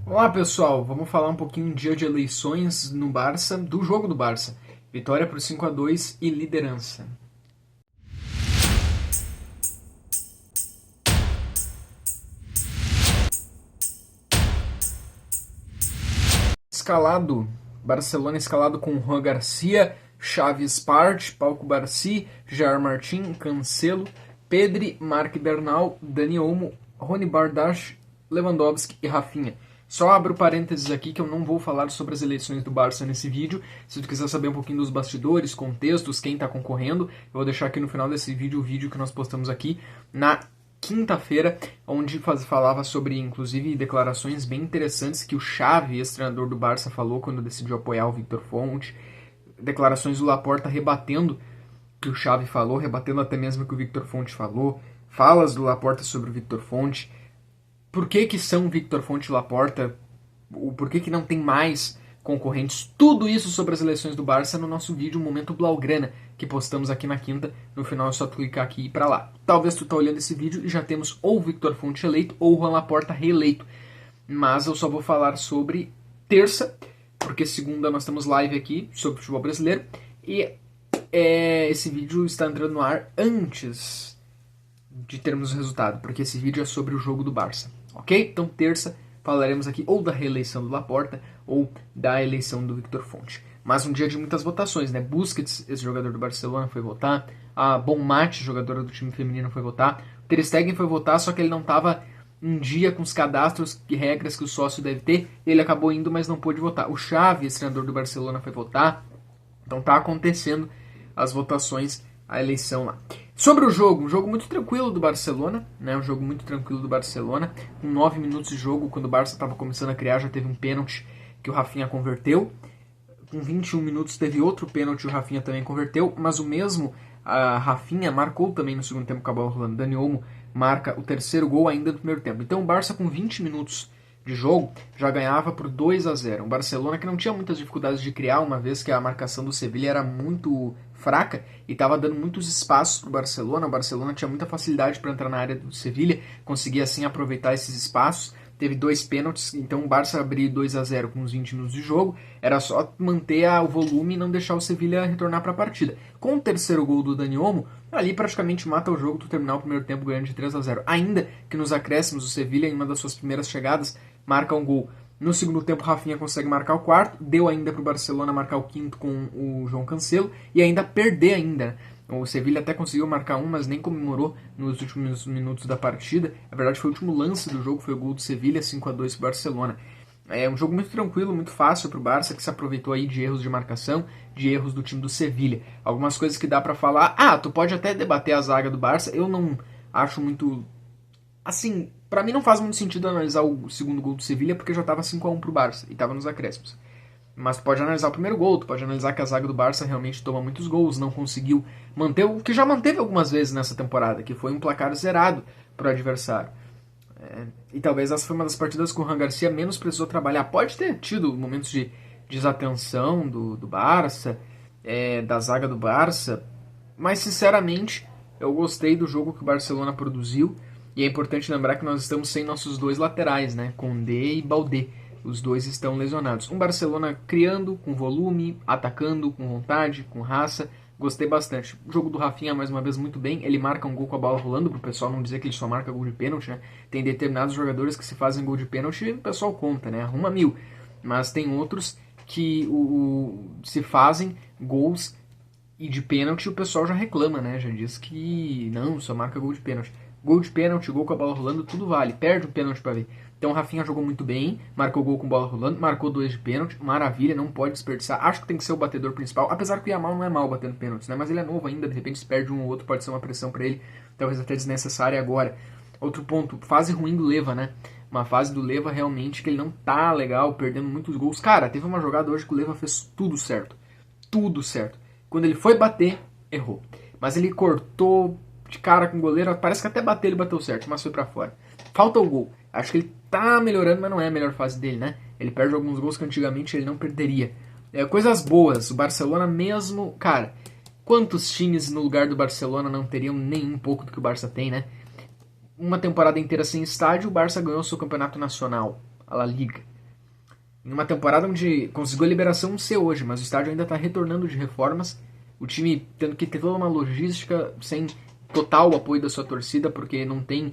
Olá pessoal, vamos falar um pouquinho dia de eleições no Barça, do jogo do Barça. Vitória por 5-2 e liderança. Escalado, Barcelona escalado com Juan Garcia, Xavi Espart, Paco Barci, Jair Martin, Cancelo, Pedri, Marc Bernal, Dani Olmo, Rony Bardache, Lewandowski e Rafinha. Só abro parênteses aqui que eu não vou falar sobre as eleições do Barça nesse vídeo. Se tu quiser saber um pouquinho dos bastidores, contextos, quem está concorrendo, eu vou deixar aqui no final desse vídeo o vídeo que nós postamos aqui na quinta-feira, onde falava sobre, inclusive, declarações bem interessantes que o Xavi, ex-treinador do Barça, falou quando decidiu apoiar o Victor Font. Declarações do Laporta rebatendo o que o Xavi falou, rebatendo até mesmo o que o Victor Font falou. Falas do Laporta sobre o Victor Font. Por que são Victor Font e Laporta? Por que não tem mais concorrentes? Tudo isso sobre as eleições do Barça no nosso vídeo Momento Blaugrana, que postamos aqui na quinta. No final é só tu clicar aqui e ir pra lá. Talvez tu tá olhando esse vídeo e já temos ou o Victor Font eleito ou o Juan Laporta reeleito. Mas eu só vou falar sobre terça, porque segunda nós temos live aqui sobre futebol brasileiro. E esse vídeo está entrando no ar antes de termos o resultado, porque esse vídeo é sobre o jogo do Barça. Ok? Então, terça, falaremos aqui ou da reeleição do Laporta ou da eleição do Victor Font. Mas um dia de muitas votações, né? Busquets, esse jogador do Barcelona, foi votar. A Bonmatí, jogadora do time feminino, foi votar. O Ter Stegen foi votar, só que ele não estava em dia com os cadastros e regras que o sócio deve ter. Ele acabou indo, mas não pôde votar. O Xavi, esse treinador do Barcelona, foi votar. Então tá acontecendo as votações, a eleição lá. Sobre o jogo, um jogo muito tranquilo do Barcelona, né? Um jogo muito tranquilo do Barcelona. Com 9 minutos de jogo, quando o Barça estava começando a criar, já teve um pênalti que o Rafinha converteu. Com 21 minutos teve outro pênalti e o Rafinha também converteu, mas o mesmo a Rafinha marcou também no segundo tempo com a bola rolando. Dani Olmo marca o terceiro gol ainda no primeiro tempo. Então o Barça com 20 minutos de jogo já ganhava por 2-0. Um Barcelona que não tinha muitas dificuldades de criar, uma vez que a marcação do Sevilla era muito fraca e estava dando muitos espaços para o Barcelona. O Barcelona tinha muita facilidade para entrar na área do Sevilla, conseguia assim aproveitar esses espaços. Teve 2 pênaltis, então o Barça abrir 2-0 com uns 20 minutos de jogo, era só manter o volume e não deixar o Sevilla retornar para a partida. Com o terceiro gol do Dani Olmo, ali praticamente mata o jogo, tu terminar o primeiro tempo ganhando de 3-0. Ainda que nos acréscimos o Sevilla, em uma das suas primeiras chegadas, marca um gol. No segundo tempo, Rafinha consegue marcar o quarto, deu ainda para o Barcelona marcar o quinto com o João Cancelo e ainda perder ainda. O Sevilla até conseguiu marcar um, mas nem comemorou nos últimos minutos da partida. Na verdade, foi o último lance do jogo, foi o gol do Sevilla, 5-2 para o Barcelona. É um jogo muito tranquilo, muito fácil para o Barça, que se aproveitou aí de erros de marcação, de erros do time do Sevilla. Algumas coisas que dá para falar. Tu pode até debater a zaga do Barça, eu não acho muito... Assim, pra mim não faz muito sentido analisar o segundo gol do Sevilla, porque já tava 5-1 pro Barça, e tava nos acréscimos. Mas tu pode analisar o primeiro gol, tu pode analisar que a zaga do Barça realmente toma muitos gols, não conseguiu manter o que já manteve algumas vezes nessa temporada, que foi um placar zerado pro adversário. E talvez essa foi uma das partidas que o Juan Garcia menos precisou trabalhar. Pode ter tido momentos de desatenção do Barça, da zaga do Barça, mas sinceramente eu gostei do jogo que o Barcelona produziu. E é importante lembrar que nós estamos sem nossos 2 laterais, né? Condé e Baldé. Os 2 estão lesionados. Um Barcelona criando, com volume, atacando, com vontade, com raça. Gostei bastante. O jogo do Rafinha, mais uma vez, muito bem. Ele marca um gol com a bola rolando, pro pessoal não dizer que ele só marca gol de pênalti, né? Tem determinados jogadores que se fazem gol de pênalti e o pessoal conta, né? Arruma 1000. Mas tem outros que se fazem gols e de pênalti o pessoal já reclama, né? Já diz que não, só marca gol de pênalti. Gol de pênalti, gol com a bola rolando, tudo vale. Perde um pênalti pra ver. Então o Rafinha jogou muito bem, marcou gol com bola rolando, marcou 2 de pênalti, maravilha, não pode desperdiçar. Acho que tem que ser o batedor principal, apesar que o Yamal não é mal batendo pênaltis, né? Mas ele é novo ainda, de repente se perde um ou outro, pode ser uma pressão pra ele, talvez até desnecessária agora. Outro ponto, fase ruim do Leva, né? Uma fase do Leva realmente que ele não tá legal, perdendo muitos gols. Cara, teve uma jogada hoje que o Leva fez tudo certo. Tudo certo. Quando ele foi bater, errou. Mas ele cortou de cara com o goleiro, parece que até bater ele bateu certo, mas foi pra fora. Falta o gol. Acho que ele tá melhorando, mas não é a melhor fase dele, né? Ele perde alguns gols que antigamente ele não perderia. Coisas boas. O Barcelona mesmo... Cara, quantos times no lugar do Barcelona não teriam nem um pouco do que o Barça tem, né? Uma temporada inteira sem estádio, o Barça ganhou seu campeonato nacional, a La Liga. Em uma temporada onde conseguiu a liberação C hoje, mas o estádio ainda está retornando de reformas, o time tendo que ter toda uma logística sem total apoio da sua torcida, porque não tem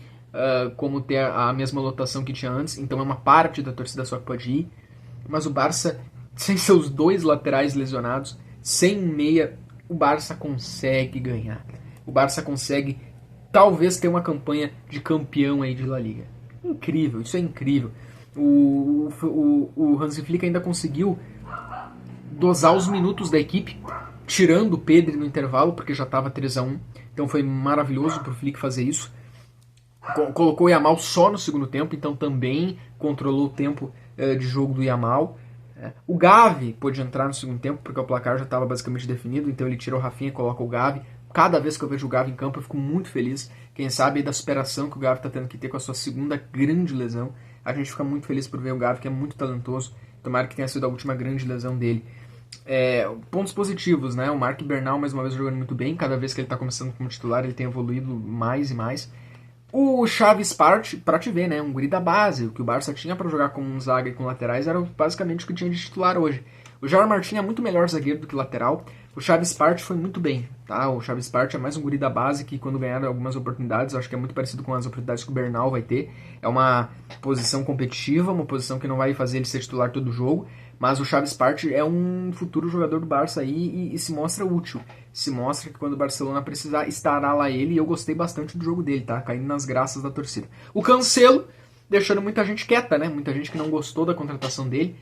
como ter a mesma lotação que tinha antes, então é uma parte da torcida só que pode ir. Mas o Barça, sem seus 2 laterais lesionados, sem meia, o Barça consegue ganhar. O Barça consegue talvez ter uma campanha de campeão aí de La Liga. Incrível, isso é incrível. O Hansi Flick ainda conseguiu dosar os minutos da equipe, tirando o Pedri no intervalo, porque já estava 3-1. Então foi maravilhoso para o Flick fazer isso. Colocou o Yamal só no segundo tempo, então também controlou o tempo de jogo do Yamal. O Gavi pôde entrar no segundo tempo, porque o placar já estava basicamente definido, então ele tira o Rafinha e coloca o Gavi. Cada vez que eu vejo o Gavi em campo, eu fico muito feliz. Quem sabe da superação que o Gavi está tendo que ter com a sua segunda grande lesão. A gente fica muito feliz por ver o Gavi, que é muito talentoso. Tomara que tenha sido a última grande lesão dele. Pontos positivos, né? O Marc Bernal, mais uma vez, jogando muito bem. Cada vez que ele está começando como titular, ele tem evoluído mais e mais. O Xavi Spart, pra te ver, né? Um guri da base. O que o Barça tinha para jogar com zaga e com laterais era basicamente o que tinha de titular hoje. O Jair Martin é muito melhor zagueiro do que lateral. O Xavi Spart foi muito bem, tá? O Xavi Spart é mais um guri da base que quando ganhar algumas oportunidades, acho que é muito parecido com as oportunidades que o Bernal vai ter. É uma posição competitiva, uma posição que não vai fazer ele ser titular todo jogo, mas o Xavi Spart é um futuro jogador do Barça aí e se mostra útil. Se mostra que quando o Barcelona precisar, estará lá ele, e eu gostei bastante do jogo dele, tá? Caindo nas graças da torcida. O Cancelo, deixando muita gente quieta, né? Muita gente que não gostou da contratação dele.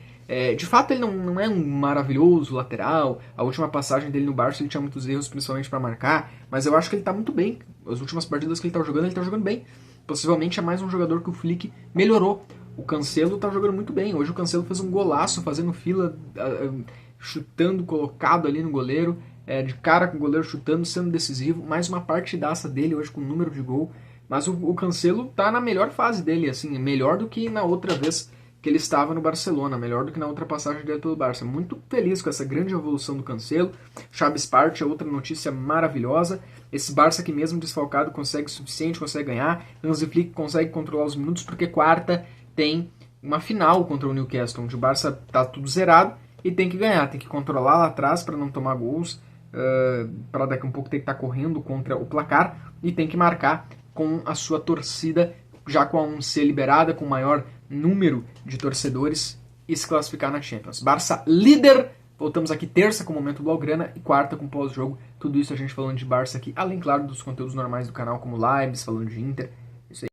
De fato, ele não é um maravilhoso lateral. A última passagem dele no Barça ele tinha muitos erros, principalmente para marcar. Mas eu acho que ele tá muito bem. As últimas partidas que ele tá jogando bem. Possivelmente é mais um jogador que o Flick melhorou. O Cancelo tá jogando muito bem. Hoje o Cancelo fez um golaço, fazendo fila, chutando, colocado ali no goleiro. De cara com o goleiro chutando, sendo decisivo. Mais uma partidaça dele hoje com o número de gol. Mas o Cancelo tá na melhor fase dele, assim, melhor do que na outra vez que ele estava no Barcelona, melhor do que na outra passagem dele pelo Barça. Muito feliz com essa grande evolução do Cancelo. Xavi Spart é outra notícia maravilhosa. Esse Barça que mesmo desfalcado consegue o suficiente, consegue ganhar. Hansi Flick consegue controlar os minutos, porque quarta tem uma final contra o Newcastle, onde o Barça tá tudo zerado e tem que ganhar. Tem que controlar lá atrás para não tomar gols, para daqui a um pouco ter que estar correndo contra o placar, e tem que marcar com a sua torcida, já com a 1C liberada, com maior número de torcedores, e se classificar na Champions. Barça líder, voltamos aqui terça com o Momento Blaugrana e quarta com pós-jogo. Tudo isso a gente falando de Barça aqui, além, claro, dos conteúdos normais do canal, como lives, falando de Inter